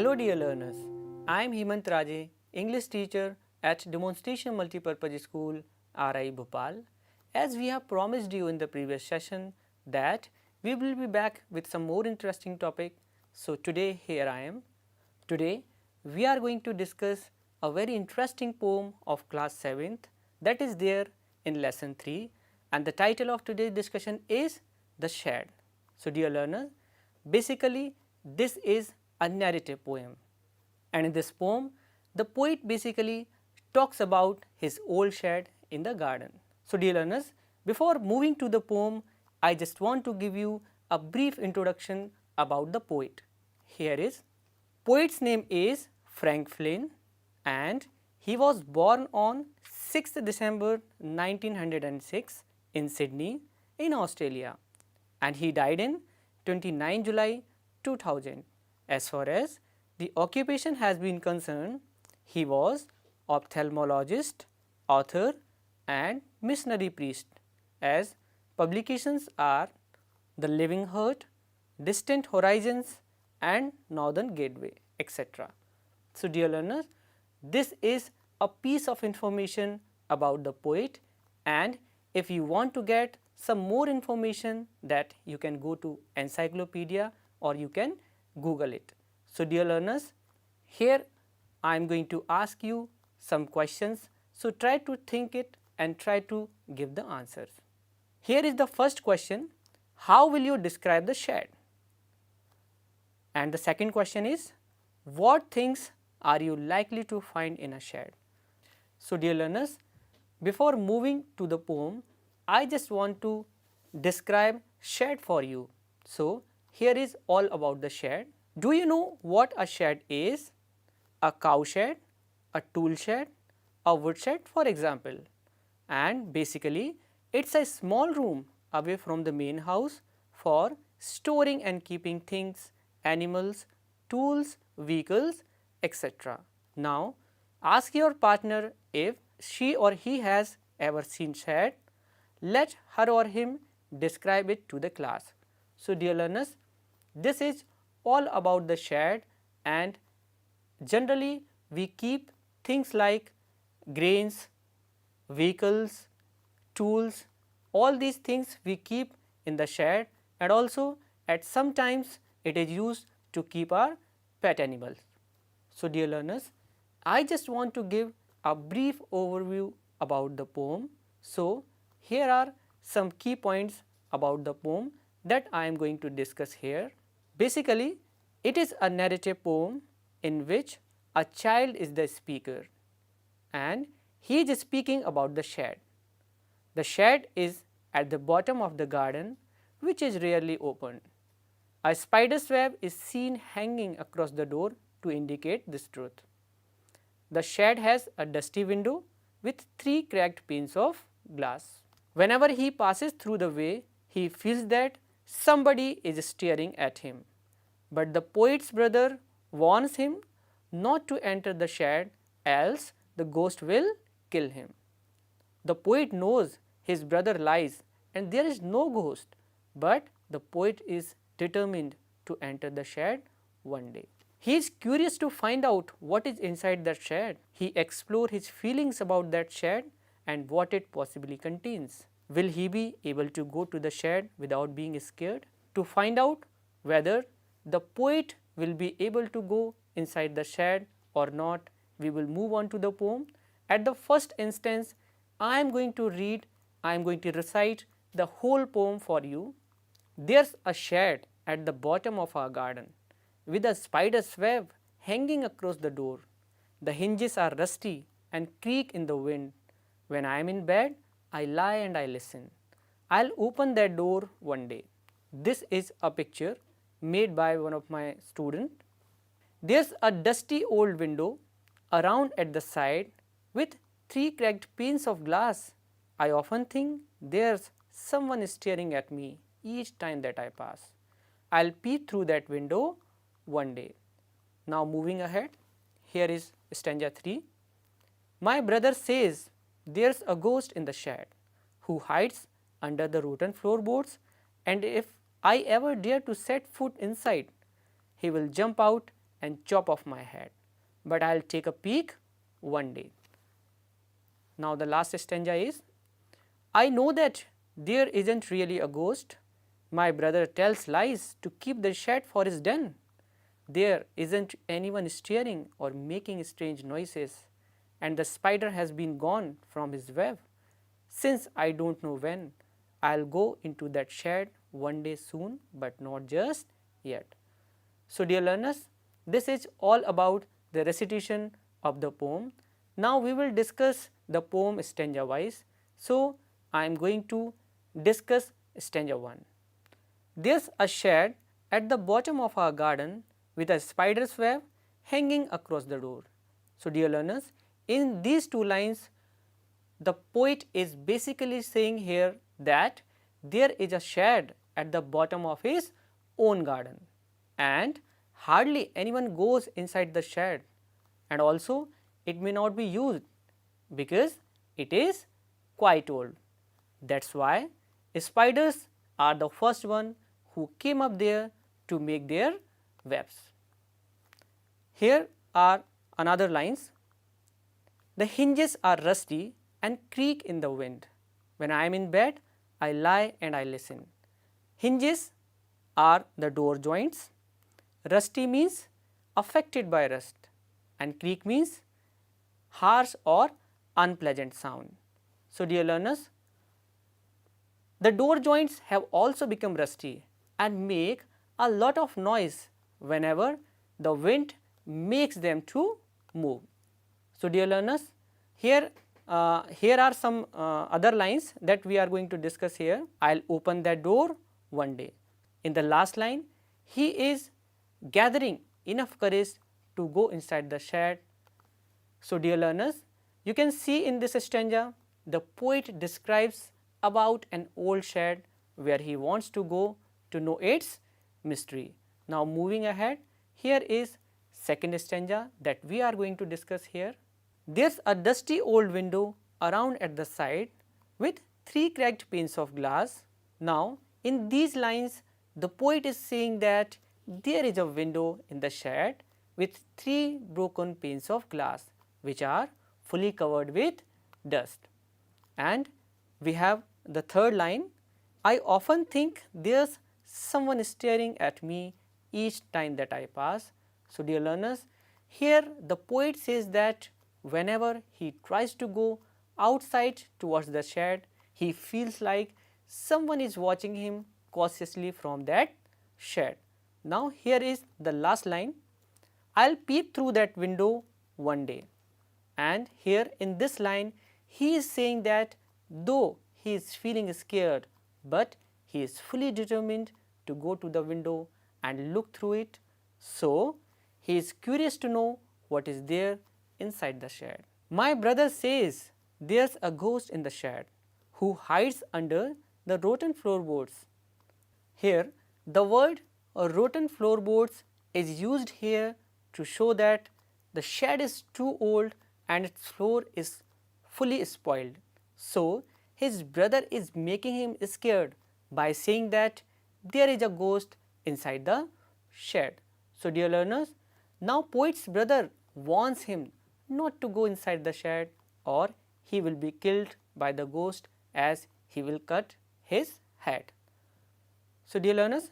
Hello dear learners, I am Hemant Raje, English teacher at Demonstration Multipurpose School, RI Bhopal. As we have promised you in the previous session that we will be back with some more interesting topic, so today here I am. Today we are going to discuss a very interesting poem of class 7th that is there in lesson 3, and the title of today's discussion is The Shed. So dear learners, basically this is a narrative poem, and in this poem the poet basically talks about his old shed in the garden. So dear learners, before moving to the poem, I just want to give you a brief introduction about the poet. Here is poet's name is Frank Flynn, and he was born on 6th December 1906 in Sydney in Australia, and he died in 29 July 2000. As far as the occupation has been concerned, he was ophthalmologist, author and missionary priest, as publications are The Living Heart, Distant Horizons and Northern Gateway, etc. So dear learners, this is a piece of information about the poet, and if you want to get some more information, that you can go to encyclopedia or you can Google it. So dear learners, here I am going to ask you some questions, so try to think it and try to give the answers. Here is the first question: how will you describe the shed? And the second question is, what things are you likely to find in a shed? So dear learners, before moving to the poem, I just want to describe shed for you. So here is all about the shed. Do you know what a shed is? A cow shed, a tool shed, a wood shed for example. And basically it's a small room away from the main house for storing and keeping things, animals, tools, vehicles, etc. Now ask your partner if she or he has ever seen shed. Let her or him describe it to the class. So dear learners, this is all about the shed, and generally we keep things like grains, vehicles, tools, all these things we keep in the shed, and also at some times it is used to keep our pet animals. So dear learners, I just want to give a brief overview about the poem. So here are some key points about the poem that I am going to discuss here. Basically, it is a narrative poem in which a child is the speaker and he is speaking about the shed. The shed is at the bottom of the garden, which is rarely opened. A spider's web is seen hanging across the door to indicate this truth. The shed has a dusty window with 3 cracked panes of glass. Whenever he passes through the way, he feels that somebody is staring at him. But the poet's brother warns him not to enter the shed, else the ghost will kill him. The poet knows his brother lies and there is no ghost, but the poet is determined to enter the shed one day. He is curious to find out what is inside that shed. He explores his feelings about that shed and what it possibly contains. Will he be able to go to the shed without being scared? To find out whether the poet will be able to go inside the shed or not, we will move on to the poem. At the first instance, I am going to recite the whole poem for you. There's a shed at the bottom of our garden with a spider's web hanging across the door. The hinges are rusty and creak in the wind. When I am in bed, I lie and I listen. I'll open that door one day. This is a picture made by one of my students. There's a dusty old window around at the side with 3 cracked panes of glass. I often think there's someone staring at me each time that I pass. I'll peep through that window one day. Now moving ahead, here is stanza 3. My brother says there's a ghost in the shed who hides under the rotten floorboards, and if I ever dare to set foot inside, he will jump out and chop off my head, but I will take a peek one day. Now the last stanza is, I know that there isn't really a ghost. My brother tells lies to keep the shed for his den. There isn't anyone staring or making strange noises, and the spider has been gone from his web. Since I don't know when, I'll go into that shed one day soon, but not just yet. So dear learners, this is all about the recitation of the poem. Now we will discuss the poem stanza wise. So I am going to discuss stanza 1. There's a shed at the bottom of our garden with a spider's web hanging across the door. So dear learners, in these two lines, the poet is basically saying here that there is a shed at the bottom of his own garden, and hardly anyone goes inside the shed, and also it may not be used because it is quite old. That's why spiders are the first one who came up there to make their webs. Here are another lines. The hinges are rusty and creak in the wind. When I am in bed, I lie and I listen. Hinges are the door joints. Rusty means affected by rust, and creak means harsh or unpleasant sound. So dear learners, the door joints have also become rusty and make a lot of noise whenever the wind makes them to move. So dear learners, here are some other lines that we are going to discuss here. I'll open that door one day. In the last line, he is gathering enough courage to go inside the shed. So dear learners, you can see in this stanza, the poet describes about an old shed where he wants to go to know its mystery. Now moving ahead, here is second stanza that we are going to discuss here. There's a dusty old window around at the side with 3 cracked panes of glass. Now in these lines, the poet is saying that there is a window in the shed with 3 broken panes of glass which are fully covered with dust. And we have the third line, I often think there's someone staring at me each time that I pass. So dear learners, here the poet says that whenever he tries to go outside towards the shed, he feels like someone is watching him cautiously from that shed. Now here is the last line, I'll peep through that window one day. And here in this line, he is saying that though he is feeling scared, but he is fully determined to go to the window and look through it. So he is curious to know what is there inside the shed. My brother says there's a ghost in the shed who hides under the rotten floorboards. Here the word rotten floorboards is used here to show that the shed is too old and its floor is fully spoiled. So his brother is making him scared by saying that there is a ghost inside the shed. So dear learners, now poet's brother warns him not to go inside the shed or he will be killed by the ghost as he will cut his head. So dear learners,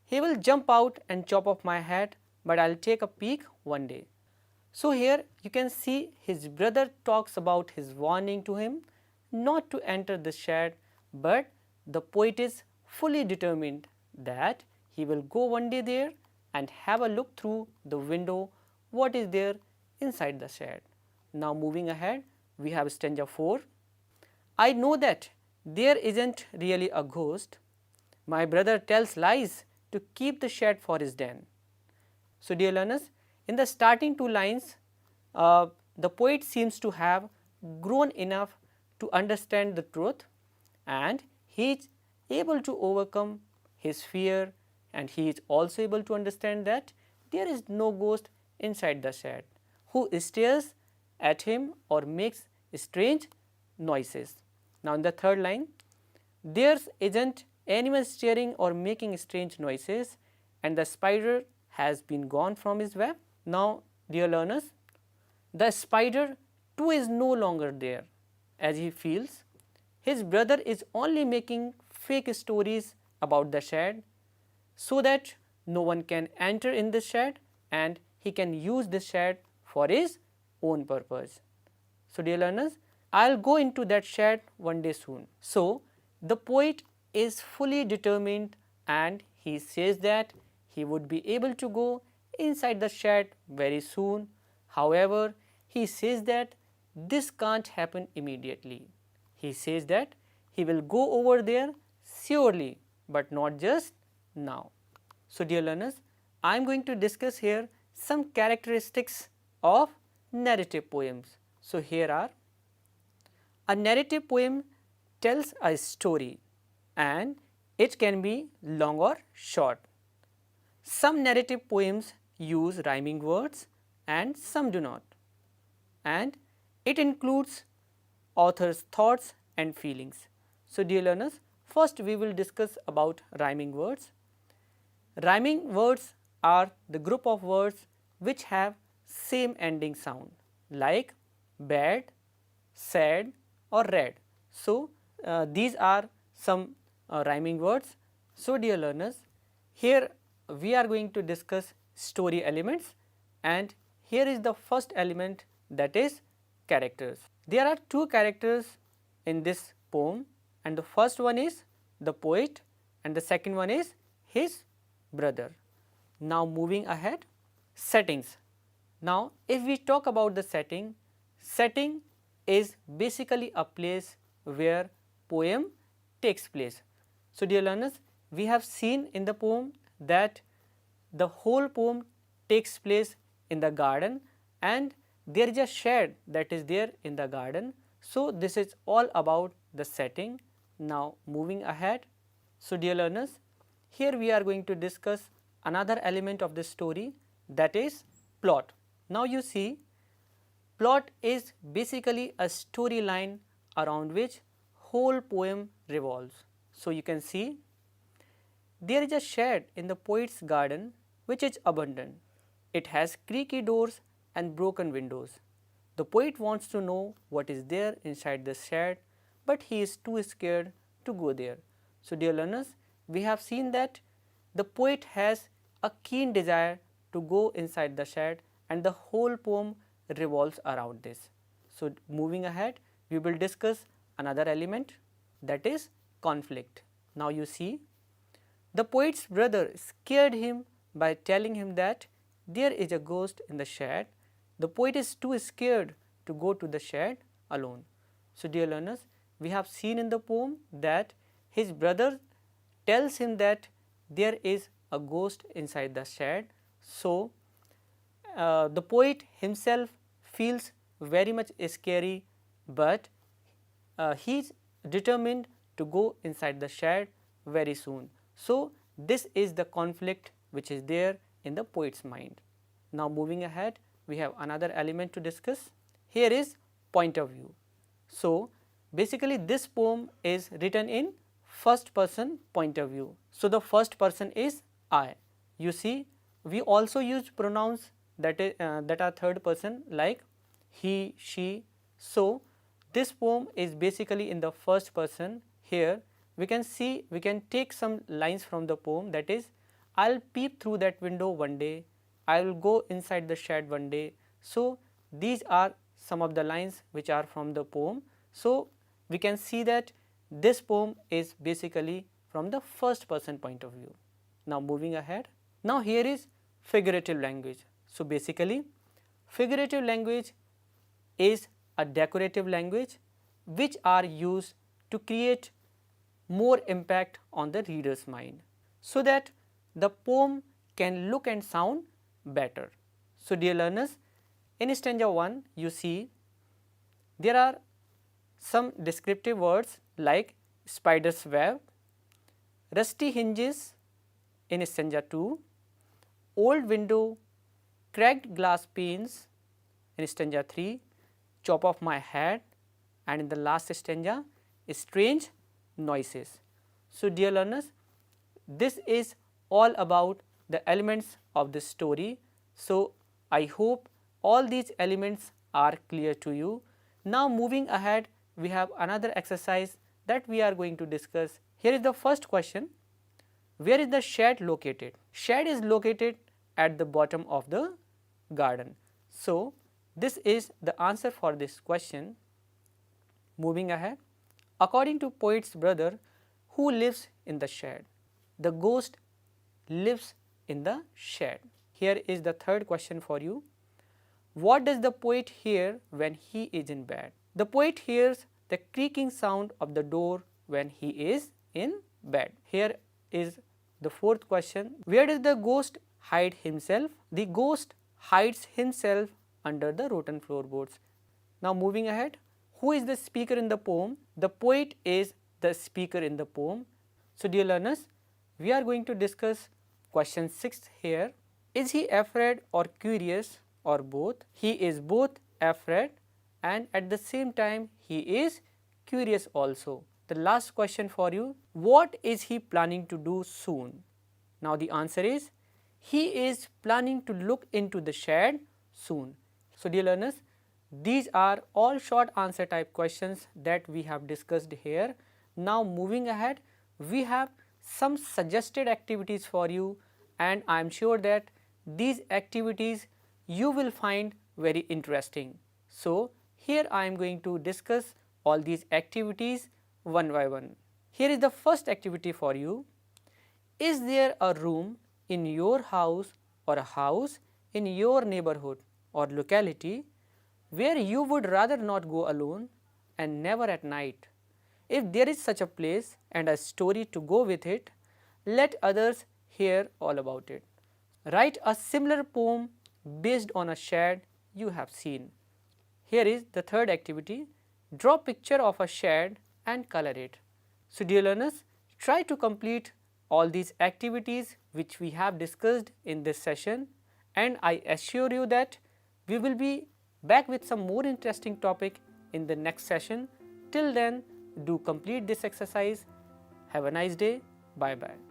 he will jump out and chop off my head, but I'll take a peek one day. So here you can see his brother talks about his warning to him not to enter the shed, but the poet is fully determined that he will go one day there and have a look through the window what is there inside the shed. Now moving ahead, we have stanza 4. I know that there isn't really a ghost. My brother tells lies to keep the shed for his den. So dear learners, in the starting 2 lines, the poet seems to have grown enough to understand the truth, and he is able to overcome his fear, and he is also able to understand that there is no ghost inside the shed who stares at him or makes strange noises. Now in the third line, there isn't anyone staring or making strange noises, and the spider has been gone from his web. Now dear learners, the spider too is no longer there, as he feels his brother is only making fake stories about the shed so that no one can enter in this shed and he can use this shed for his own purpose. So dear learners, I will go into that shed one day soon. So the poet is fully determined and he says that he would be able to go inside the shed very soon. However, he says that this can't happen immediately. He says that he will go over there surely, but not just now. So dear learners, I am going to discuss here some characteristics of narrative poems. So here are: a narrative poem tells a story and it can be long or short. Some narrative poems use rhyming words and some do not, and it includes author's thoughts and feelings. So dear learners, first we will discuss about rhyming words. Rhyming words are the group of words which have same ending sound, like bad, sad or red. So these are some rhyming words. So dear learners, here we are going to discuss story elements, and here is the first element, that is characters. There are two characters in this poem, and the first one is the poet and the second one is his brother. Now moving ahead, settings. Now if we talk about the setting, setting is basically a place where poem takes place. So dear learners, we have seen in the poem that the whole poem takes place in the garden and there is a shed that is there in the garden. So this is all about the setting. Now moving ahead, so dear learners, here we are going to discuss another element of the story, that is plot. Now you see, plot is basically a storyline around which whole poem revolves. So you can see there is a shed in the poet's garden which is abandoned. It has creaky doors and broken windows. The poet wants to know what is there inside the shed, but he is too scared to go there. So dear learners, we have seen that the poet has a keen desire to go inside the shed and the whole poem revolves around this. So moving ahead, we will discuss another element, that is conflict. Now you see, the poet's brother scared him by telling him that there is a ghost in the shed. The poet is too scared to go to the shed alone. So dear learners, we have seen in the poem that his brother tells him that there is a ghost inside the shed. So the poet himself feels very much scary, but he is determined to go inside the shed very soon. So this is the conflict which is there in the poet's mind. Now moving ahead, we have another element to discuss. Here is point of view. So basically this poem is written in first person point of view. So the first person is I. You see, we also use pronouns that are third person like he, she. So this poem is basically in the first person. Here we can see, we can take some lines from the poem, that is, I'll peep through that window one day, I will go inside the shed one day. So these are some of the lines which are from the poem. So we can see that this poem is basically from the first person point of view. Now moving ahead, now here is figurative language. So basically figurative language is a decorative language which are used to create more impact on the reader's mind so that the poem can look and sound better. So dear learners, in stanza 1 you see there are some descriptive words like spider's web, rusty hinges in stanza 2, old window, cracked glass panes in stanza 3, chop off my head, and in the last stanza strange noises. So dear learners, this is all about the elements of this story. So I hope all these elements are clear to you. Now moving ahead, we have another exercise that we are going to discuss. Here is the first question. Where is the shed located? Shed is located at the bottom of the garden. So, this is the answer for this question. Moving ahead, according to poet's brother, who lives in the shed? The ghost lives in the shed. Here is the third question for you. What does the poet hear when he is in bed? The poet hears the creaking sound of the door when he is in bed. Here is the fourth question. Where does the ghost hide himself? The ghost hides himself under the rotten floorboards. Now moving ahead, who is the speaker in the poem? The poet is the speaker in the poem. So dear learners, we are going to discuss question 6 here. Is he afraid or curious or both? He is both afraid and at the same time he is curious also. The last question for you, what is he planning to do soon? Now the answer is, he is planning to look into the shed soon. So dear learners, these are all short answer type questions that we have discussed here. Now moving ahead, we have some suggested activities for you, and I am sure that these activities you will find very interesting. So here I am going to discuss all these activities one by one. Here is the first activity for you. Is there a room in your house or a house in your neighborhood or locality where you would rather not go alone and never at night? If there is such a place and a story to go with it, let others hear all about it. Write a similar poem based on a shed you have seen. Here is the third activity. Draw a picture of a shed and color it. So dear learners, try to complete all these activities which we have discussed in this session, and I assure you that we will be back with some more interesting topic in the next session. Till then, do complete this exercise. Have a nice day. Bye bye.